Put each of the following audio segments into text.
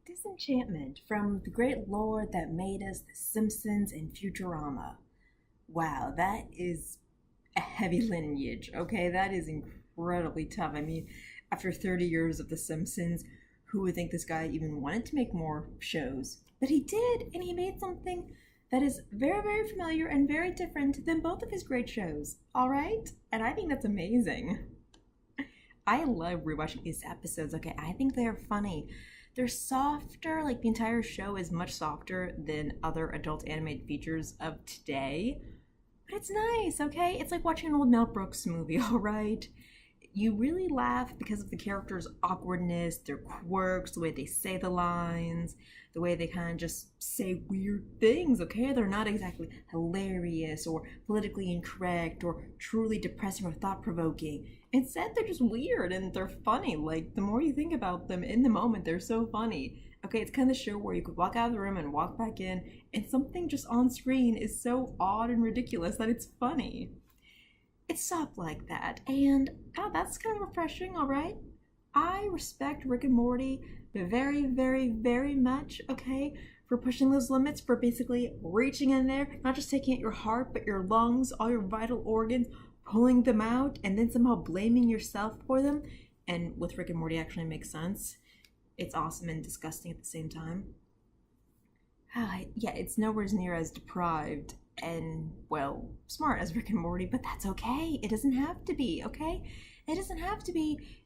Disenchantment from the great lore that made us The Simpsons and Futurama. Wow, that is a heavy lineage, okay? That is incredibly tough. I mean, after 30 years of The Simpsons, who would think this guy even wanted to make more shows? But he did, and he made something that is very, very familiar and very different than both of his great shows, alright? And I think that's amazing. I love rewatching these episodes, okay? I think they're funny. They're softer, like the entire show is much softer than other adult animated features of today. But it's nice, okay? It's like watching an old Mel Brooks movie, alright? You really laugh because of the characters' awkwardness, their quirks, the way they say the lines, the way they kind of just say weird things, okay? They're not exactly hilarious or politically incorrect or truly depressing or thought provoking. Instead, they're just weird and they're funny. Like, the more you think about them in the moment, they're so funny. Okay, it's kind of the show where you could walk out of the room and walk back in, and something just on screen is so odd and ridiculous that it's funny. It's soft like that, and that's kind of refreshing, alright? I respect Rick and Morty very, very, very much, okay? For pushing those limits, for basically reaching in there, not just taking at your heart, but your lungs, all your vital organs, pulling them out, and then somehow blaming yourself for them. And with Rick and Morty actually makes sense. It's awesome and disgusting at the same time. Yeah, it's nowhere near as deprived and, well, smart as Rick and Morty, but that's okay. It doesn't have to be, okay? It doesn't have to be,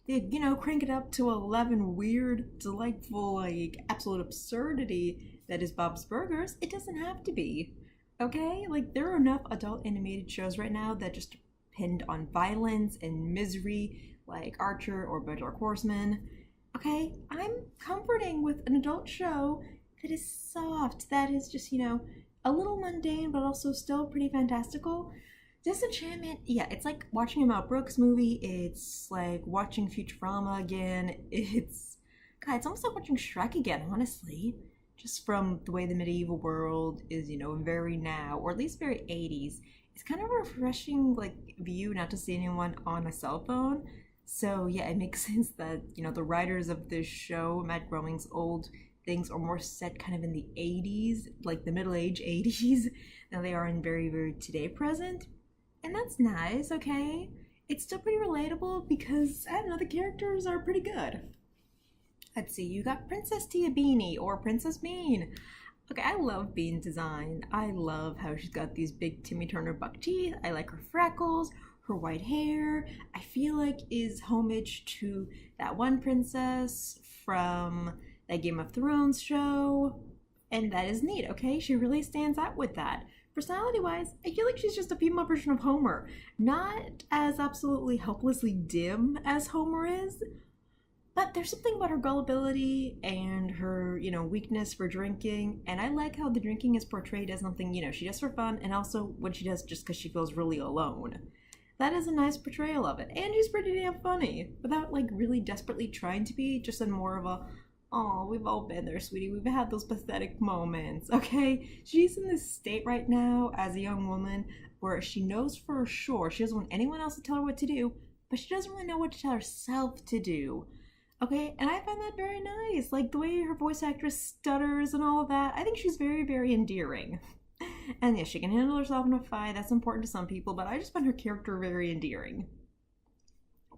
crank it up to 11 weird, delightful, like, absolute absurdity that is Bob's Burgers. It doesn't have to be, okay? Like, there are enough adult animated shows right now that just depend on violence and misery, like Archer or BoJack Horseman. Okay, I'm comforting with an adult show that is soft, that is just, a little mundane, but also still pretty fantastical. Disenchantment, yeah, it's like watching a Mel Brooks movie. It's like watching Futurama again. God, it's almost like watching Shrek again, honestly. Just from the way the medieval world is, very now, or at least very 80s. It's kind of a refreshing, like, view not to see anyone on a cell phone. So, yeah, it makes sense that, the writers of this show, Matt Groening's old things are more set kind of in the 80s, like the middle-age 80s, than they are in very, very today present. And that's nice, okay? It's still pretty relatable because, I don't know, the characters are pretty good. Let's see, you got Princess Tia Beanie or Princess Bean. Okay, I love Bean's design. I love how she's got these big Timmy Turner buck teeth. I like her freckles, her white hair. I feel like is homage to that one princess from that Game of Thrones show. And that is neat, okay? She really stands out with that. Personality-wise, I feel like she's just a female version of Homer. Not as absolutely helplessly dim as Homer is, but there's something about her gullibility and her, weakness for drinking. And I like how the drinking is portrayed as something, she does for fun, and also what she does just because she feels really alone. That is a nice portrayal of it. And she's pretty damn funny, without, like, really desperately trying to be, just in more of a, oh, we've all been there, sweetie. We've had those pathetic moments, okay? She's in this state right now as a young woman where she knows for sure she doesn't want anyone else to tell her what to do, but she doesn't really know what to tell herself to do. Okay, and I find that very nice. Like, the way her voice actress stutters and all of that. I think she's very, very endearing. And yeah, she can handle herself in a fight. That's important to some people, but I just find her character very endearing.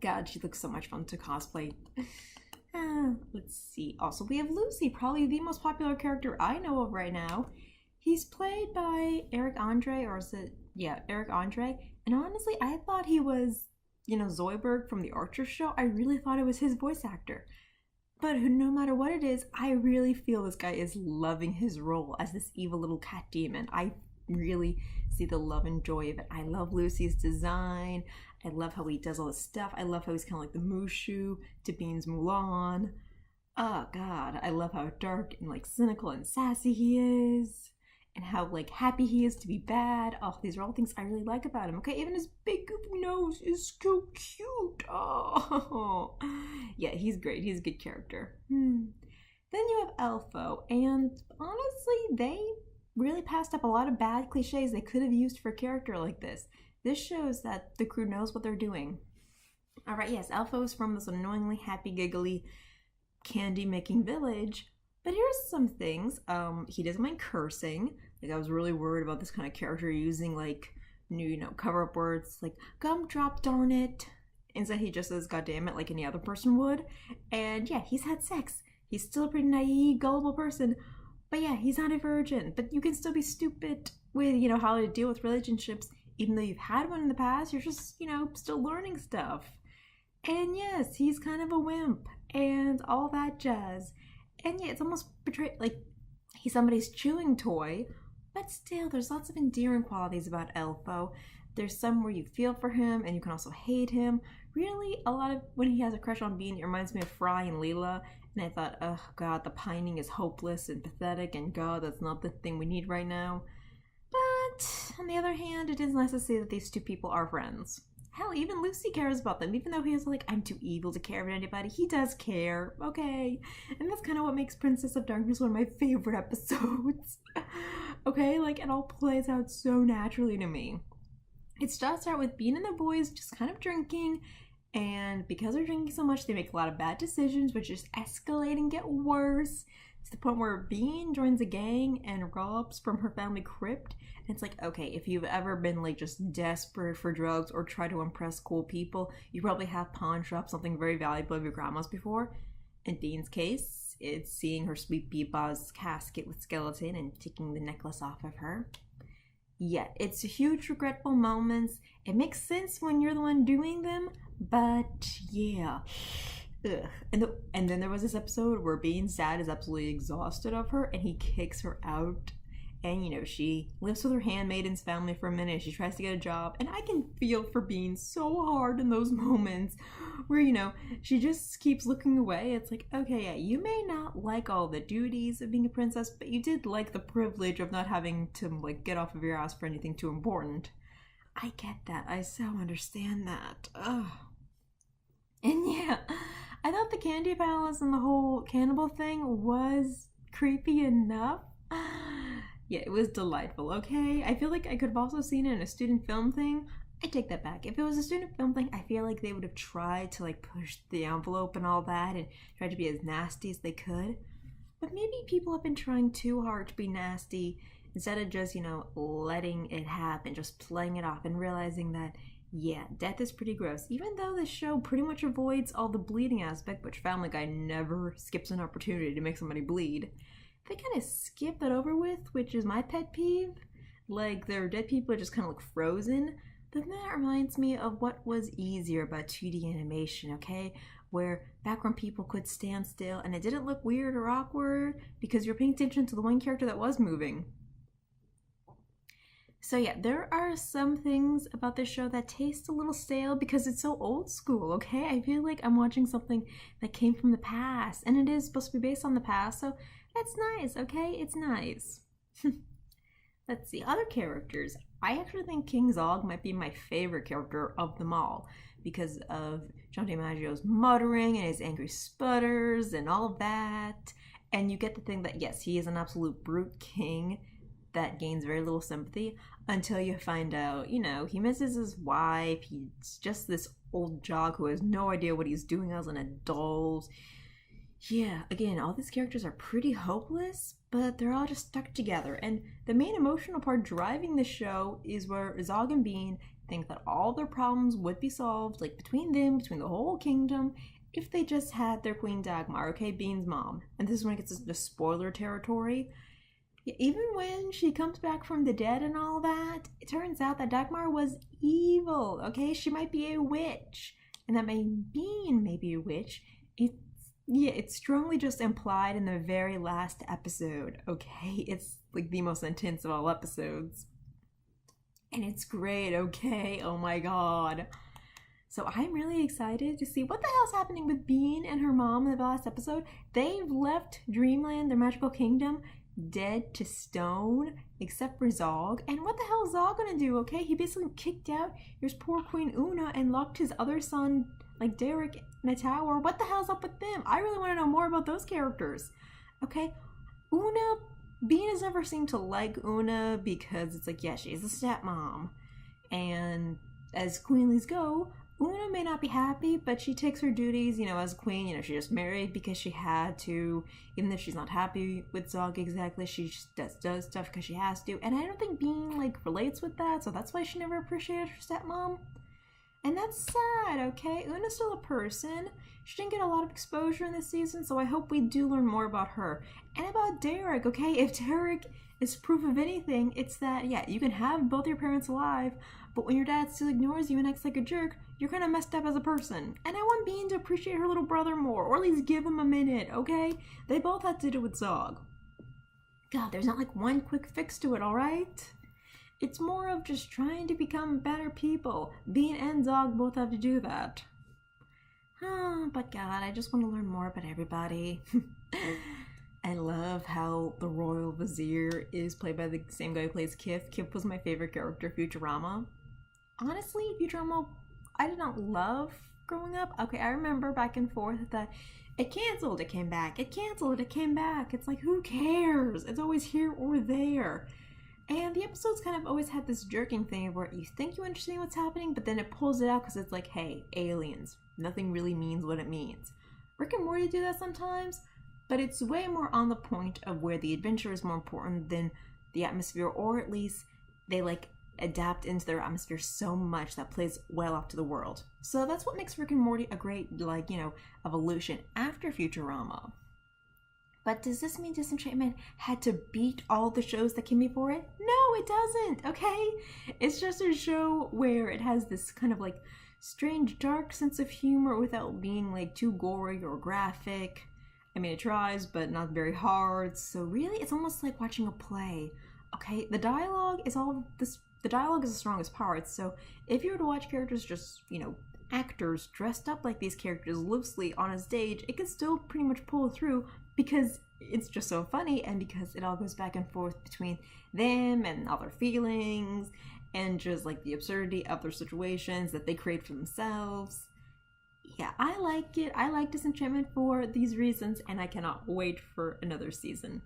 God, she looks so much fun to cosplay. Let's see. Also, we have Lucy, probably the most popular character I know of right now. He's played by Eric Andre, or is it? Yeah, Eric Andre. And honestly, I thought he was, Zoidberg from the Archer show. I really thought it was his voice actor. But no matter what it is, I really feel this guy is loving his role as this evil little cat demon. I really see the love and joy of it. I love Lucy's design. I love how he does all this stuff. I love how he's kind of like the Mushu to Bean's Mulan. Oh god, I love how dark and like cynical and sassy he is. And how like happy he is to be bad. Oh, these are all things I really like about him. Okay, even his big goofy nose is so cute. Oh, yeah, he's great. He's a good character. Then you have Elfo, and honestly, they really passed up a lot of bad cliches they could have used for a character like this. This shows that the crew knows what they're doing. Alright, yes, Elfo is from this annoyingly happy, giggly, candy-making village, But here's some things. He doesn't mind cursing. Like I was really worried about this kind of character using like new, cover up words like gumdrop, darn it. Instead, he just says "God damn it" like any other person would. And yeah, he's had sex. He's still a pretty naive, gullible person. But yeah, he's not a virgin. But you can still be stupid with, how to deal with relationships. Even though you've had one in the past, you're just, still learning stuff. And yes, he's kind of a wimp and all that jazz. And yeah, it's almost betrayed, like he's somebody's chewing toy. But still, there's lots of endearing qualities about Elfo. There's some where you feel for him and you can also hate him. Really, a lot of when he has a crush on Bean, it reminds me of Fry and Leela. And I thought, oh god, the pining is hopeless and pathetic, and god, that's not the thing we need right now. But on the other hand, it is nice to see that these two people are friends. Hell, even Lucy cares about them. Even though he is like, I'm too evil to care about anybody, he does care, okay? And that's kind of what makes Princess of Darkness one of my favorite episodes. Okay, like it all plays out so naturally to me. It starts out with Bean and the boys just kind of drinking, and because they're drinking so much, they make a lot of bad decisions, which just escalate and get worse to the point where Bean joins a gang and robs from her family crypt. And it's like, okay, if you've ever been like just desperate for drugs or try to impress cool people, you probably have pawn shop something very valuable of your grandma's before. In Bean's case, it's seeing her sweet Beepa's casket with skeleton and taking the necklace off of her. Yeah, it's huge regretful moments. It makes sense when you're the one doing them, but yeah. Ugh. And then there was this episode where Bean's dad is absolutely exhausted of her and he kicks her out. And she lives with her handmaiden's family for a minute. She tries to get a job, and I can feel for Bean so hard in those moments where she just keeps looking away. It's like, okay, yeah, you may not like all the duties of being a princess, but you did like the privilege of not having to like get off of your ass for anything too important. I get that. I so understand that. Ugh. And yeah, I thought the candy palace and the whole cannibal thing was creepy enough. Yeah, it was delightful, okay? I feel like I could have also seen it in a student film thing. I take that back. If it was a student film thing, I feel like they would have tried to like push the envelope and all that and tried to be as nasty as they could. But maybe people have been trying too hard to be nasty instead of just, letting it happen, just playing it off and realizing that, yeah, death is pretty gross. Even though this show pretty much avoids all the bleeding aspect, which Family Guy never skips an opportunity to make somebody bleed. They kind of skip that over with, which is my pet peeve. Like, their dead people are just kind of like frozen. Then that reminds me of what was easier about 2D animation, okay? Where background people could stand still and it didn't look weird or awkward because you're paying attention to the one character that was moving. So yeah, there are some things about this show that taste a little stale because it's so old school, okay? I feel like I'm watching something that came from the past, and it is supposed to be based on the past, so that's nice, okay? It's nice. Let's see, other characters. I actually think King Zog might be my favorite character of them all because of John DiMaggio's muttering and his angry sputters and all of that. And you get the thing that, yes, he is an absolute brute king that gains very little sympathy until you find out, he misses his wife. He's just this old jock who has no idea what he's doing as an adult. Yeah, again, all these characters are pretty hopeless, but they're all just stuck together. And the main emotional part driving the show is where Zog and Bean think that all their problems would be solved, like between them, between the whole kingdom, if they just had their Queen Dagmar, okay, Bean's mom. And this is when it gets into spoiler territory. Yeah, even when she comes back from the dead and all that, it turns out that Dagmar was evil, okay? She might be a witch. And that Bean may be a witch. It's strongly just implied in the very last episode, okay? It's like the most intense of all episodes. And it's great, okay? Oh my god. So I'm really excited to see what the hell's happening with Bean and her mom in the last episode. They've left Dreamland, their magical kingdom, dead to stone, except for Zog. And what the hell is Zog gonna do, okay? He basically kicked out his poor Queen Una and locked his other son, like Derek, in a tower. What the hell's up with them? I really want to know more about those characters. Okay, Bean has never seemed to like Una because it's like, yeah, she's a stepmom. And as Queenlies go, Una may not be happy, but she takes her duties, as a queen. She just married because she had to. Even if she's not happy with Zog exactly, she just does stuff because she has to. And I don't think Bean, relates with that, so that's why she never appreciated her stepmom. And that's sad, okay? Una's still a person. She didn't get a lot of exposure in this season, so I hope we do learn more about her. And about Derek, okay? If Derek is proof of anything, it's that, yeah, you can have both your parents alive, but when your dad still ignores you and acts like a jerk, you're kind of messed up as a person. And I want Bean to appreciate her little brother more, or at least give him a minute, okay? They both had to do it with Zog. God, there's not one quick fix to it, alright? It's more of just trying to become better people. Bean and Zog both have to do that. But God, I just want to learn more about everybody. I love how the Royal Vizier is played by the same guy who plays Kif. Kif was my favorite character, Futurama. Honestly, Futurama, I did not love growing up. Okay, I remember back and forth that it canceled, it came back. It canceled, it came back. It's who cares? It's always here or there. And the episodes kind of always had this jerking thing where you think you understand what's happening, but then it pulls it out because it's hey, aliens. Nothing really means what it means. Rick and Morty do that sometimes, but it's way more on the point of where the adventure is more important than the atmosphere, or at least they adapt into their atmosphere so much that plays well up to the world. So that's what makes Rick and Morty a great, evolution after Futurama. But does this mean Disenchantment had to beat all the shows that came before it? No, it doesn't, okay? It's just a show where it has this kind of strange, dark sense of humor without being too gory or graphic. I mean, it tries, but not very hard. So really, it's almost like watching a play. Okay, the dialogue is the dialogue is the strongest part. So if you were to watch characters just, actors dressed up like these characters loosely on a stage, it can still pretty much pull through because it's just so funny, and because it all goes back and forth between them and all their feelings and just the absurdity of their situations that they create for themselves. Yeah, I like it. I like Disenchantment for these reasons, and I cannot wait for another season.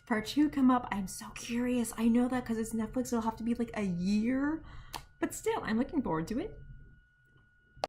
Part 2 come up. I'm so curious. I know that because it's Netflix, it'll have to be a year, but still, I'm looking forward to it.